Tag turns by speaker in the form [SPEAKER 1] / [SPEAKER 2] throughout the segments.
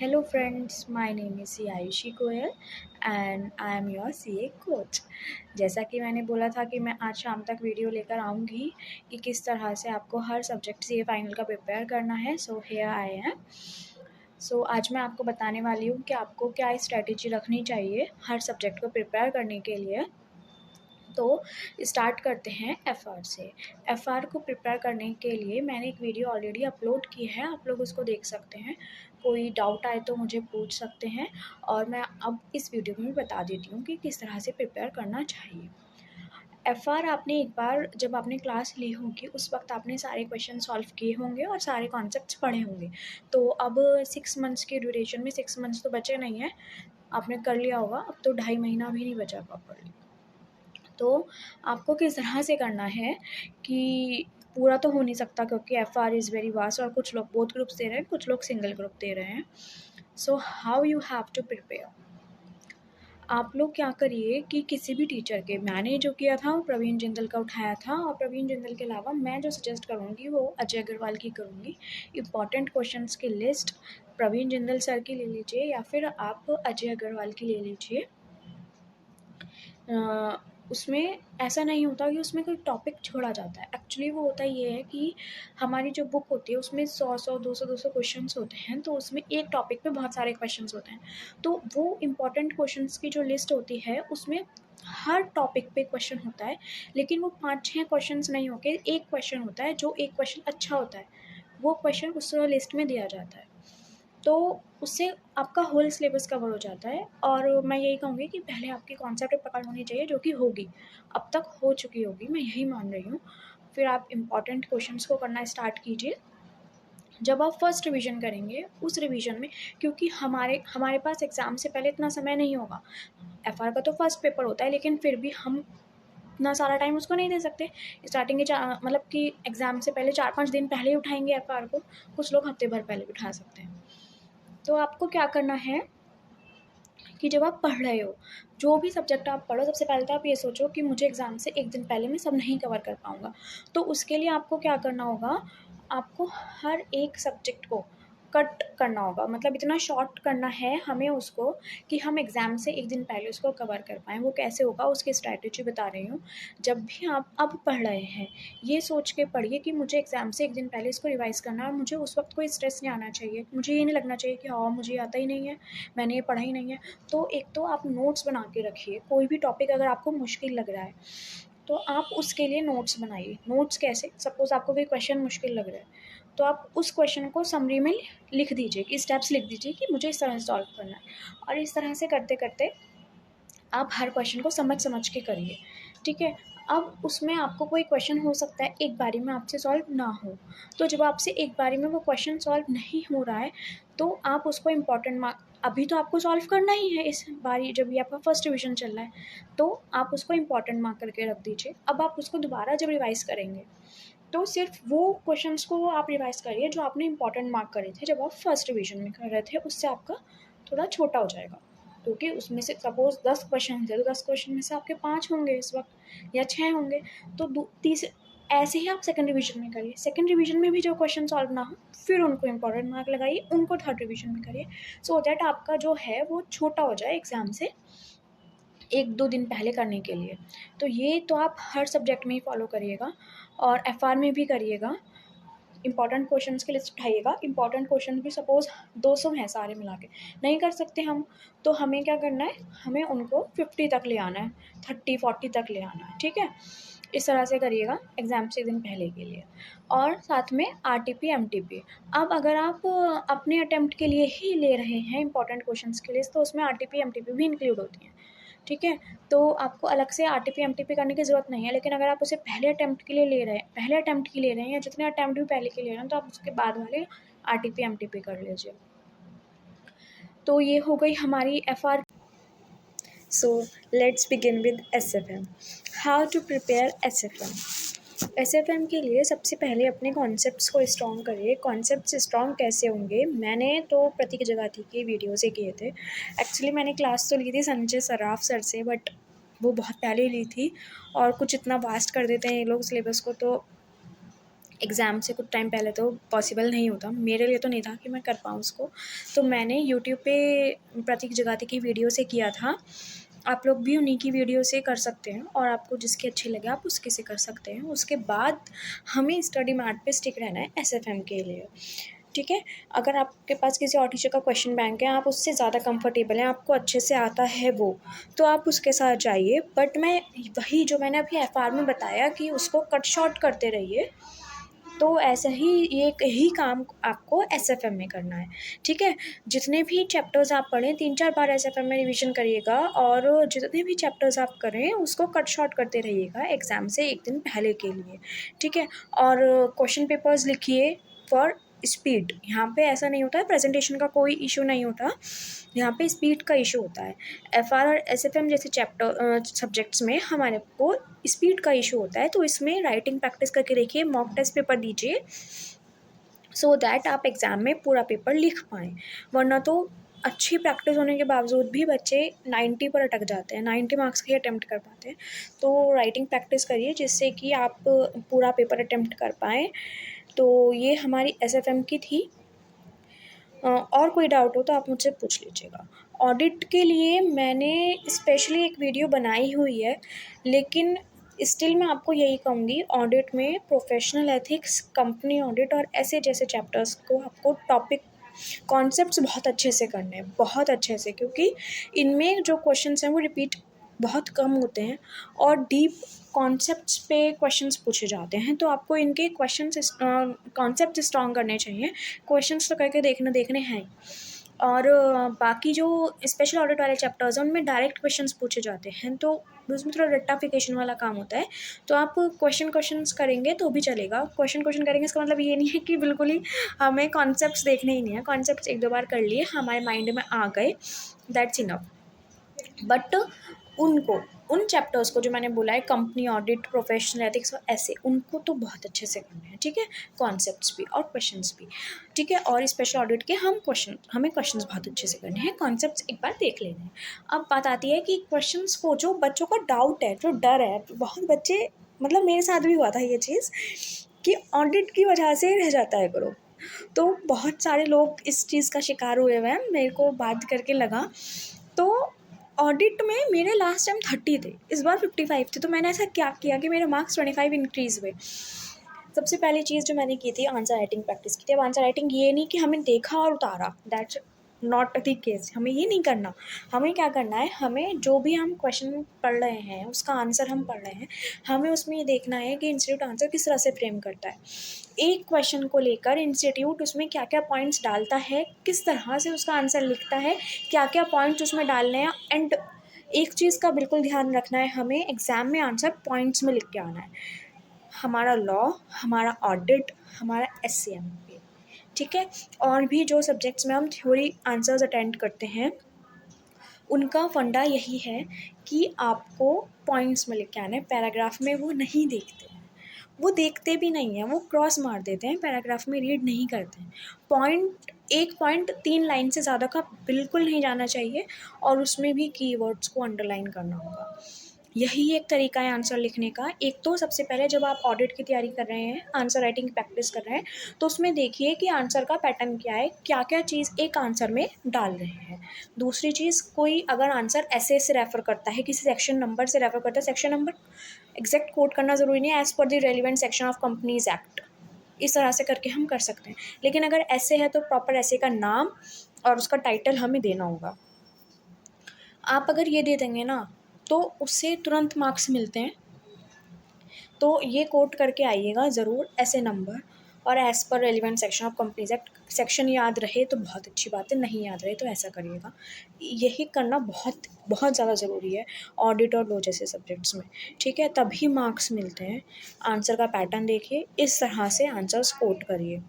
[SPEAKER 1] Hello friends, my name is Ayushi Goyal and I am your CA coach। जैसा कि मैंने बोला था कि मैं आज शाम तक वीडियो लेकर आऊँगी कि किस तरह से आपको हर सब्जेक्ट CA फाइनल का प्रिपेयर करना है। So here I am. आज मैं आपको बताने वाली हूँ कि आपको क्या स्ट्रैटेजी रखनी चाहिए हर सब्जेक्ट को प्रिपेयर करने के लिए। तो स्टार्ट करते हैं एफ़आर से। एफ़आर को प्रिपेयर करने के लिए मैंने एक वीडियो ऑलरेडी अपलोड की है, आप लोग उसको देख सकते हैं। कोई डाउट आए तो मुझे पूछ सकते हैं और मैं अब इस वीडियो में बता देती हूँ कि किस तरह से प्रिपेयर करना चाहिए। एफ़आर आपने एक बार जब आपने क्लास ली होगी उस वक्त आपने सारे क्वेश्चन सॉल्व किए होंगे और सारे कॉन्सेप्ट्स पढ़े होंगे। तो अब 6 मंथ्स की ड्यूरेशन में 6 मंथ्स तो बचे नहीं हैं, आपने कर लिया होगा। अब तो 2.5 महीना भी नहीं बचा प्रॉपर्ली। तो आपको किस तरह से करना है कि पूरा तो हो नहीं सकता क्योंकि एफ़आर इज़ वेरी वास्ट और कुछ लोग बोथ ग्रुप्स दे रहे हैं, कुछ लोग सिंगल ग्रुप दे रहे हैं। So how you have to prepare. आप लोग क्या करिए कि किसी भी टीचर के, मैंने जो किया था वो प्रवीण जिंदल का उठाया था और प्रवीण जिंदल के अलावा मैं जो सजेस्ट करूँगी वो अजय अग्रवाल की करूँगी। इम्पॉर्टेंट क्वेश्चंस की लिस्ट प्रवीण जिंदल सर की ले लीजिए या फिर आप अजय अग्रवाल की ले लीजिए। उसमें ऐसा नहीं होता कि उसमें कोई टॉपिक छोड़ा जाता है। एक्चुअली वो होता ये है कि हमारी जो बुक होती है उसमें 100-100, 200-200 क्वेश्चंस होते हैं, तो उसमें एक टॉपिक पे बहुत सारे क्वेश्चंस होते हैं। तो वो इम्पॉर्टेंट क्वेश्चंस की जो लिस्ट होती है उसमें हर टॉपिक पे क्वेश्चन होता है, लेकिन वो 5-6 क्वेश्चंस नहीं होके एक क्वेश्चन होता है जो एक क्वेश्चन अच्छा होता है, वो क्वेश्चन उस लिस्ट में दिया जाता है। तो उससे आपका होल सिलेबस कवर हो जाता है। और मैं यही कहूँगी कि पहले आपकी कॉन्सेप्ट पकड़ होनी चाहिए जो कि होगी, अब तक हो चुकी होगी, मैं यही मान रही हूँ। फिर आप इम्पॉर्टेंट क्वेश्चंस को करना स्टार्ट कीजिए। जब आप फर्स्ट रिवीजन करेंगे उस रिवीजन में, क्योंकि हमारे पास एग्ज़ाम से पहले इतना समय नहीं होगा। एफ़आर का तो फर्स्ट पेपर होता है, लेकिन फिर भी हम इतना सारा टाइम उसको नहीं दे सकते। स्टार्टिंग के मतलब कि एग्ज़ाम से पहले 4-5 दिन पहले ही उठाएंगे एफ़आर को, कुछ लोग हफ्ते भर पहले भी उठा सकते हैं। तो आपको क्या करना है कि जब आप पढ़ रहे हो, जो भी सब्जेक्ट आप पढ़ो, सबसे पहले तो आप ये सोचो कि मुझे एग्ज़ाम से एक दिन पहले मैं सब नहीं कवर कर पाऊँगा। तो उसके लिए आपको क्या करना होगा, आपको हर एक सब्जेक्ट को कट करना होगा, मतलब इतना शॉर्ट करना है हमें उसको कि हम एग्ज़ाम से एक दिन पहले उसको कवर कर पाएँ। वो कैसे होगा उसकी स्ट्रैटेजी बता रही हूँ। जब भी आप अब पढ़ रहे हैं, ये सोच के पढ़िए कि मुझे एग्ज़ाम से एक दिन पहले इसको रिवाइज़ करना है और मुझे उस वक्त कोई स्ट्रेस नहीं आना चाहिए। मुझे ये नहीं लगना चाहिए कि हाँ, मुझे आता ही नहीं है, मैंने ये पढ़ा ही नहीं है। तो एक तो आप नोट्स बना के रखिए। कोई भी टॉपिक अगर आपको मुश्किल लग रहा है तो आप उसके लिए नोट्स बनाइए। नोट्स कैसे, सपोज़ आपको कोई क्वेश्चन मुश्किल लग रहा है तो आप उस क्वेश्चन को समरी में लिख दीजिए कि स्टेप्स लिख दीजिए कि मुझे इस तरह से सॉल्व करना है। और इस तरह से करते करते आप हर क्वेश्चन को समझ के करिए, ठीक है। अब उसमें आपको कोई क्वेश्चन हो सकता है एक बारी में आपसे सॉल्व ना हो, तो जब आपसे एक बारी में वो क्वेश्चन सॉल्व नहीं हो रहा है तो आप उसको इम्पॉर्टेंट मार्क, अभी तो आपको सॉल्व करना ही है इस बारी, जब ये आपका फर्स्ट रिवीजन चल रहा है तो आप उसको इम्पॉर्टेंट मार्क करके रख दीजिए। अब आप उसको दोबारा जब रिवाइज़ करेंगे तो सिर्फ वो क्वेश्चंस को आप रिवाइज़ करिए जो आपने इम्पॉर्टेंट मार्क करे थे जब आप फर्स्ट रिवीजन में कर रहे थे, उससे आपका थोड़ा छोटा हो जाएगा। क्योंकि उसमें से सपोज़ 10 क्वेश्चन थे तो 10 क्वेश्चन में से आपके 5 होंगे इस वक्त या 6 होंगे। तो ऐसे ही आप सेकंड रिवीजन में करिए। सेकंड रिवीजन में भी जो क्वेश्चन सॉल्व ना हो फिर उनको इम्पॉर्टेंट मार्क लगाइए, उनको थर्ड रिवीजन में करिए, सो दैट आपका जो है वो छोटा हो जाए एग्ज़ाम से 1-2 दिन पहले करने के लिए। तो ये तो आप हर सब्जेक्ट में ही फॉलो करिएगा और एफ़आर में भी करिएगा। इम्पॉर्टेंट क्वेश्चंस की लिस्ट उठाइएगा। इम्पॉर्टेंट क्वेश्चन भी सपोज़ 200 हैं सारे मिला के, नहीं कर सकते हम, तो हमें क्या करना है, हमें उनको 50 तक ले आना है, 30-40 तक ले आना है, ठीक है। इस तरह से करिएगा एग्ज़ाम से एक दिन पहले के लिए। और साथ में आरटीपी एमटीपी, अब अगर आप अपने अटेम्प्ट के लिए ही ले रहे हैं इंपॉर्टेंट क्वेश्चंस की लिस्ट तो उसमें आरटीपी एमटीपी भी इंक्लूड होती हैं, ठीक है। तो आपको अलग से आरटीपी एमटीपी करने की ज़रूरत नहीं है, लेकिन अगर आप उसे पहले अटेम्प्ट के लिए ले रहे हैं, पहले अटेम्प्ट के लिए ले रहे हैं या जितने अटेम्प्ट भी पहले के ले रहे हैं तो आप उसके बाद वाले आरटीपी एमटीपी कर लीजिए। तो ये हो गई हमारी FR. So let's begin with SFM. How to prepare SFM. SFM के लिए सबसे पहले अपने कॉन्सेप्ट्स को स्ट्रॉन्ग करिए। कॉन्सेप्ट्स स्ट्रॉन्ग कैसे होंगे, मैंने तो प्रतीक जगाती की वीडियो से किए थे। एक्चुअली मैंने क्लास तो ली थी संजय सराफ सर से, बट वो बहुत पहले ली थी और कुछ इतना वास्ट कर देते हैं ये लोग सिलेबस को, तो एग्ज़ाम से कुछ टाइम पहले तो पॉसिबल नहीं होता, मेरे लिए तो नहीं था कि मैं कर पाऊँ उसको। तो मैंने यूट्यूब पे प्रतीक जगाते की वीडियो से किया था। आप लोग भी उन्हीं की वीडियो से कर सकते हैं और आपको जिसकी अच्छी लगे आप उसके से कर सकते हैं। उसके बाद हमें स्टडी मैट पे स्टिक रहना है एसएफएम के लिए, ठीक है? अगर आपके पास किसी और टीचर का क्वेश्चन बैंक है, आप उससे ज़्यादा कंफर्टेबल हैं, आपको अच्छे से आता है वो, तो आप उसके साथ जाइए। बट मैं वही जो मैंने अभी एफआर में बताया कि उसको कट शॉर्ट करते रहिए, तो ऐसा ही एक ही काम आपको एसएफएम में करना है, ठीक है? जितने भी चैप्टर्स आप पढ़ें 3-4 बार एसएफएम में रिवीजन करिएगा और जितने भी चैप्टर्स आप करें उसको कट शॉर्ट करते रहिएगा एग्ज़ाम से 1 दिन पहले के लिए, ठीक है? और क्वेश्चन पेपर्स लिखिए फॉर स्पीड। यहाँ पे ऐसा नहीं होता है, प्रेजेंटेशन का कोई इशू नहीं होता, यहाँ पे स्पीड का इशू होता है। एफआर और एसएफएम जैसे चैप्टर सब्जेक्ट्स में हमारे को स्पीड का इशू होता है, तो इसमें राइटिंग प्रैक्टिस करके देखिए, मॉक टेस्ट पेपर दीजिए सो दैट आप एग्ज़ाम में पूरा पेपर लिख पाएँ। वरना तो अच्छी प्रैक्टिस होने के बावजूद भी बच्चे 90 पर अटक जाते हैं, 90 मार्क्स के अटेम्प्ट कर पाते हैं। तो राइटिंग प्रैक्टिस करिए जिससे कि आप पूरा पेपर अटेम्प्ट कर पाएँ। तो ये हमारी एसएफएम की थी। और कोई डाउट हो तो आप मुझसे पूछ लीजिएगा। ऑडिट के लिए मैंने स्पेशली एक वीडियो बनाई हुई है, लेकिन स्टिल मैं आपको यही कहूँगी, ऑडिट में प्रोफेशनल एथिक्स, कंपनी ऑडिट और ऐसे जैसे चैप्टर्स को आपको टॉपिक कॉन्सेप्ट्स बहुत अच्छे से करने हैं, बहुत अच्छे से, क्योंकि इनमें जो क्वेश्चंस हैं वो रिपीट बहुत कम होते हैं और डीप कॉन्सेप्ट्स पे क्वेश्चंस पूछे जाते हैं। तो आपको इनके क्वेश्चंस कॉन्सेप्ट स्ट्रॉन्ग करने चाहिए। क्वेश्चंस तो करके देखने हैं ही। और बाकी जो स्पेशल ऑडिट वाले चैप्टर्स हैं उनमें डायरेक्ट क्वेश्चंस पूछे जाते हैं, तो उसमें थोड़ा रट्टाफिकेशन वाला काम होता है। तो आप क्वेश्चंस करेंगे तो भी चलेगा। क्वेश्चन करेंगे इसका मतलब ये नहीं है कि बिल्कुल ही हमें कॉन्सेप्ट्स देखने ही नहीं है। कॉन्सेप्ट्स 1-2 बार कर लिए, हमारे माइंड में आ गए, दैट्स इनफ। बट उनको, उन चैप्टर्स को जो मैंने बोला है, कंपनी ऑडिट, प्रोफेशनल एथिक्स और ऐसे, उनको तो बहुत अच्छे से करना है, ठीक है? कॉन्सेप्ट्स भी और क्वेश्चंस भी, ठीक है? और स्पेशल ऑडिट के हमें क्वेश्चंस बहुत अच्छे से करने हैं, कॉन्सेप्ट्स एक बार देख लेने हैं। अब बात आती है कि क्वेश्चंस को जो बच्चों का डाउट है, जो डर है, बहुत बच्चे, मतलब मेरे साथ भी हुआ था ये चीज़ कि ऑडिट की वजह से रह जाता है ग्रुप। तो बहुत सारे लोग इस चीज़ का शिकार हुए हुए हैं, मेरे को बात करके लगा। तो ऑडिट में मेरे लास्ट टाइम 30 थे, इस बार 55 थे। तो मैंने ऐसा क्या किया कि मेरे मार्क्स 25 इंक्रीज़ हुए। सबसे पहली चीज़ जो मैंने की थी, आंसर राइटिंग प्रैक्टिस की थी। अब आंसर राइटिंग ये नहीं कि हमें देखा और उतारा, दैट्स नॉट द केस। हमें ये नहीं करना। हमें क्या करना है, हमें जो भी हम क्वेश्चन पढ़ रहे हैं उसका आंसर हम पढ़ रहे हैं, हमें उसमें ये देखना है कि इंस्टीट्यूट आंसर किस तरह से फ्रेम करता है। एक क्वेश्चन को लेकर इंस्टीट्यूट उसमें क्या क्या पॉइंट्स डालता है, किस तरह से उसका आंसर लिखता है, क्या क्या पॉइंट्स उसमें डालने हैं। एंड एक चीज़ का बिल्कुल ध्यान रखना है, हमें एग्ज़ाम में आंसर पॉइंट्स में लिख के आना है। हमारा लॉ, हमारा ऑडिट, हमारा एससीएमपी, ठीक है? और भी जो सब्जेक्ट्स में हम थ्योरी आंसर्स अटेंड करते हैं, उनका फंडा यही है कि आपको पॉइंट्स में लिख के आना है। पैराग्राफ में वो नहीं देखते हैं, वो देखते भी नहीं हैं, वो क्रॉस मार देते हैं, पैराग्राफ में रीड नहीं करते हैं। पॉइंट, एक पॉइंट 3 लाइन से ज़्यादा का बिल्कुल नहीं जाना चाहिए और उसमें भी कीवर्ड्स को अंडरलाइन करना होगा। यही एक तरीका है आंसर लिखने का। एक तो सबसे पहले जब आप ऑडिट की तैयारी कर रहे हैं, आंसर राइटिंग की प्रैक्टिस कर रहे हैं, तो उसमें देखिए कि आंसर का पैटर्न क्या है, क्या-क्या चीज़ एक आंसर में डाल रहे हैं। दूसरी चीज़, कोई अगर आंसर ऐसे से रेफ़र करता है, किसी सेक्शन नंबर से रेफ़र करता है, सेक्शन नंबर एग्ज़ैक्ट कोट करना ज़रूरी नहीं है, as per the relevant section of companies act, इस तरह से करके हम कर सकते हैं। लेकिन अगर ऐसे है तो प्रॉपर ऐसे का नाम और उसका टाइटल हमें देना होगा। आप अगर ये दे देंगे ना, तो उससे तुरंत मार्क्स मिलते हैं। तो ये कोट करके आइएगा ज़रूर, ऐसे नंबर और as per relevant section of companies act. Section याद रहे तो बहुत अच्छी बात है, नहीं याद रहे तो ऐसा करिएगा। यही करना बहुत बहुत ज़्यादा ज़रूरी है ऑडिट और लॉ जैसे सब्जेक्ट्स में, ठीक है? तभी मार्क्स मिलते हैं। आंसर का पैटर्न देखिए, इस तरह से आंसर्स कोट करिए,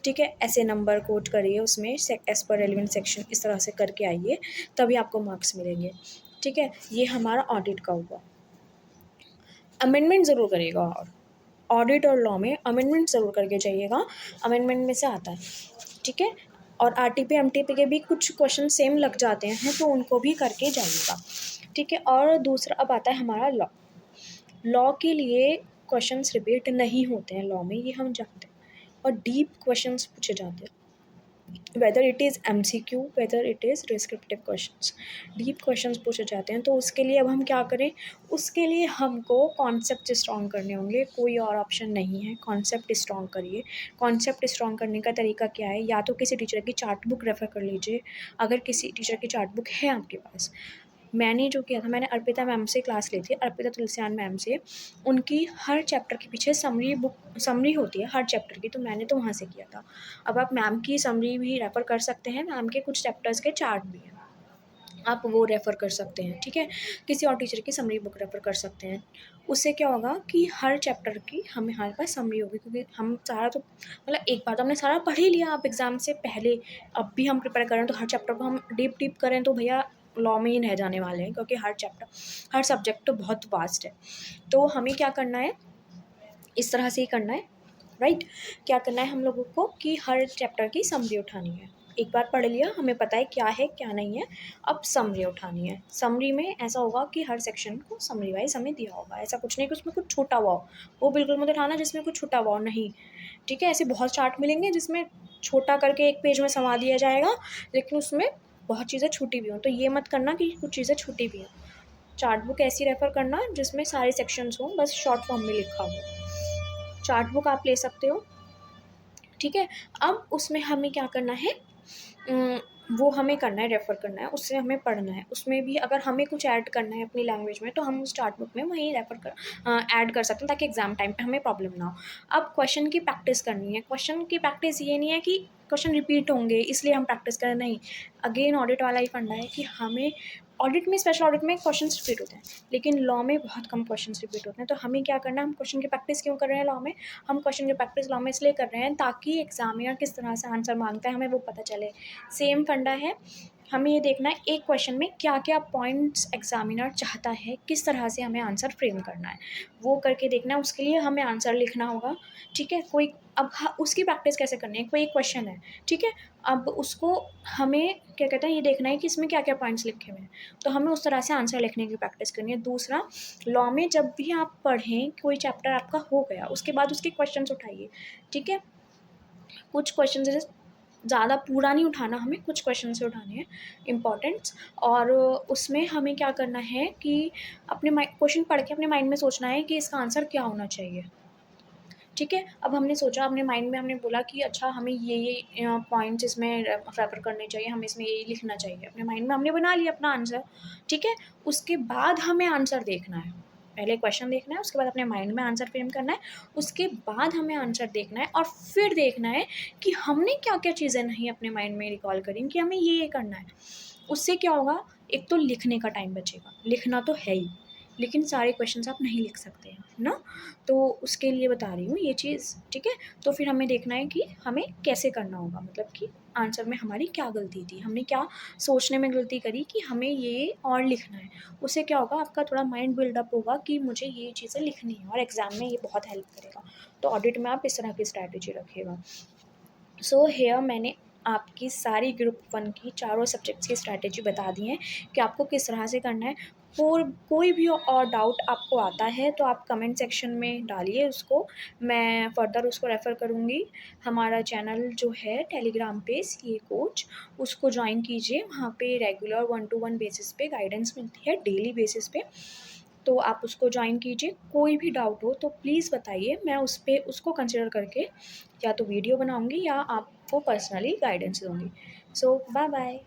[SPEAKER 1] ठीक है? ऐसे नंबर कोट करिए, उसमें एज़ पर रेलिवेंट सेक्शन इस तरह से करके आइए, तभी आपको मार्क्स मिलेंगे, ठीक है? ये हमारा ऑडिट का हुआ। अमेंडमेंट ज़रूर करिएगा, और ऑडिट और लॉ में अमेंडमेंट ज़रूर करके जाइएगा, अमेंडमेंट में से आता है, ठीक है? और आरटीपी एमटीपी के भी कुछ क्वेश्चन सेम लग जाते हैं, तो उनको भी करके जाइएगा, ठीक है? और दूसरा अब आता है हमारा लॉ। लॉ के लिए क्वेश्चंस रिपीट नहीं होते हैं लॉ में, ये हम जानते हैं, और डीप क्वेश्चंस पूछे जाते हैं, whether it is MCQ, whether it is descriptive questions, deep questions पूछे जाते हैं। तो उसके लिए अब हम क्या करें, उसके लिए हमको कॉन्सेप्ट स्ट्रॉन्ग करने होंगे, कोई और ऑप्शन नहीं है, कॉन्सेप्ट स्ट्रॉन्ग करिए। कॉन्सेप्ट स्ट्रॉन्ग करने का तरीका क्या है, या तो किसी टीचर की चार्ट बुक रेफ़र कर लीजिए, अगर किसी टीचर की चार्ट बुक है आपके पास। मैंने जो किया था, मैंने अर्पिता मैम से क्लास ली थी, अर्पिता तुलसियान मैम से। उनकी हर चैप्टर के पीछे समरी होती है हर चैप्टर की, तो मैंने तो वहाँ से किया था। अब आप मैम की समरी भी रेफ़र कर सकते हैं, मैम के कुछ चैप्टर्स के चार्ट भी हैं, आप वो रेफ़र कर सकते हैं, ठीक है। किसी और टीचर की समरी बुक रेफ़र कर सकते हैं। उससे क्या होगा कि हर चैप्टर की हमारे पास समरी होगी, क्योंकि हम सारा तो मतलब एक बार तो हमने सारा पढ़ ही लिया, अब एग्ज़ाम से पहले अब भी हम प्रिपेयर करें तो हर चैप्टर को हम डीप करें तो भैया लॉ में ही रह जाने वाले हैं, क्योंकि हर सब्जेक्ट तो बहुत वास्ट है। तो हमें क्या करना है, इस तरह से ही करना है, राइट। क्या करना है हम लोगों को कि हर चैप्टर की समरी उठानी है। एक बार पढ़ लिया, हमें पता है क्या नहीं है, अब समरी उठानी है। समरी में ऐसा होगा कि हर सेक्शन को समरी वाइज हमें दिया होगा, ऐसा कुछ नहीं कि उसमें कुछ छूटा हुआ हो, वो बिल्कुल मत उठाना जिसमें कुछ छूटा हुआ हो, नहीं, ठीक है। ऐसे बहुत चार्ट मिलेंगे जिसमें छोटा करके एक पेज में समा दिया जाएगा, लेकिन उसमें बहुत चीज़ें छूटी भी हों, तो ये मत करना कि कुछ चीज़ें छूटी भी हों। चार्ट बुक ऐसी रेफ़र करना जिसमें सारे सेक्शंस हों, बस शॉर्ट फॉर्म में लिखा हो। चार्ट बुक आप ले सकते हो, ठीक है। अब उसमें हमें क्या करना है, वो हमें करना है, रेफ़र करना है, उससे हमें पढ़ना है। उसमें भी अगर हमें कुछ ऐड करना है अपनी लैंग्वेज में, तो हम उस चार्ट बुक में वहीं ऐड कर सकते हैं, ताकि एग्ज़ाम टाइम पे हमें प्रॉब्लम ना हो। अब क्वेश्चन की प्रैक्टिस करनी है। क्वेश्चन की प्रैक्टिस ये नहीं है कि क्वेश्चन रिपीट होंगे इसलिए हम प्रैक्टिस करें, नहीं। अगेन ऑडिट वाला ही फंडा है कि हमें ऑडिट में, स्पेशल ऑडिट में क्वेश्चंस रिपीट होते हैं, लेकिन लॉ में बहुत कम क्वेश्चंस रिपीट होते हैं। तो हमें क्या करना है, हम क्वेश्चन की प्रैक्टिस क्यों कर रहे हैं लॉ में, हम क्वेश्चन की प्रैक्टिस लॉ में इसलिए कर रहे हैं ताकि एग्जामिनर किस तरह से आंसर मांगता है हमें वो पता चले। सेम फंडा है, हमें ये देखना है एक क्वेश्चन में क्या क्या पॉइंट्स एग्जामिनर चाहता है, किस तरह से हमें आंसर फ्रेम करना है, वो करके देखना है। उसके लिए हमें आंसर लिखना होगा, ठीक है। कोई अब उसकी प्रैक्टिस कैसे करनी है, कोई एक क्वेश्चन है, ठीक है। अब उसको हमें क्या कहते हैं, ये देखना है कि इसमें क्या क्या पॉइंट्स लिखे हुए हैं, तो हमें उस तरह से आंसर लिखने की प्रैक्टिस करनी है। दूसरा, लॉ में जब भी आप पढ़ें, कोई चैप्टर आपका हो गया, उसके बाद उसके क्वेश्चंस उठाइए, ठीक है। कुछ क्वेश्चन जैसे ज़्यादा पूरा नहीं उठाना, हमें कुछ क्वेश्चन से उठाने हैं इम्पॉर्टेंट्स, और उसमें हमें क्या करना है कि अपने क्वेश्चन पढ़ के अपने माइंड में सोचना है कि इसका आंसर क्या होना चाहिए, ठीक है। अब हमने सोचा अपने माइंड में, हमने बोला कि अच्छा हमें ये पॉइंट्स इसमें रेफर करने चाहिए, हमें इसमें ये लिखना चाहिए, अपने माइंड में हमने बना लिया अपना आंसर, ठीक है। उसके बाद हमें आंसर देखना है, पहले क्वेश्चन देखना है, उसके बाद अपने माइंड में आंसर फ्रेम करना है, उसके बाद हमें आंसर देखना है, और फिर देखना है कि हमने क्या क्या चीज़ें नहीं अपने माइंड में रिकॉल करी कि हमें ये करना है। उससे क्या होगा, एक तो लिखने का टाइम बचेगा, लिखना तो है ही, लेकिन सारे क्वेश्चंस आप नहीं लिख सकते हैं ना, तो उसके लिए बता रही हूँ ये चीज़, ठीक है। तो फिर हमें देखना है कि हमें कैसे करना होगा, मतलब कि आंसर में हमारी क्या गलती थी, हमने क्या सोचने में गलती करी कि हमें ये और लिखना है। उससे क्या होगा, आपका थोड़ा माइंड बिल्डअप होगा कि मुझे ये चीज़ें लिखनी है, और एग्ज़ाम में ये बहुत हेल्प करेगा। तो ऑडिट में आप इस तरह की स्ट्रैटेजी रखिएगा। सो हेयर मैंने आपकी सारी ग्रुप 1 की चारों सब्जेक्ट्स की स्ट्रैटेजी बता दी है कि आपको किस तरह से करना है। और कोई भी और डाउट आपको आता है तो आप कमेंट सेक्शन में डालिए उसको, मैं फ़र्दर उसको रेफ़र करूँगी। हमारा चैनल जो है टेलीग्राम पे सीए कोच, उसको ज्वाइन कीजिए, वहाँ पे रेगुलर 1 to 1 बेसिस पे गाइडेंस मिलती है, डेली बेसिस पे। तो आप उसको ज्वाइन कीजिए। कोई भी डाउट हो तो प्लीज़ बताइए, मैं उसको कंसिडर करके या तो वीडियो बनाऊँगी या आपको पर्सनली गाइडेंस दूँगी। सो बाय बाय।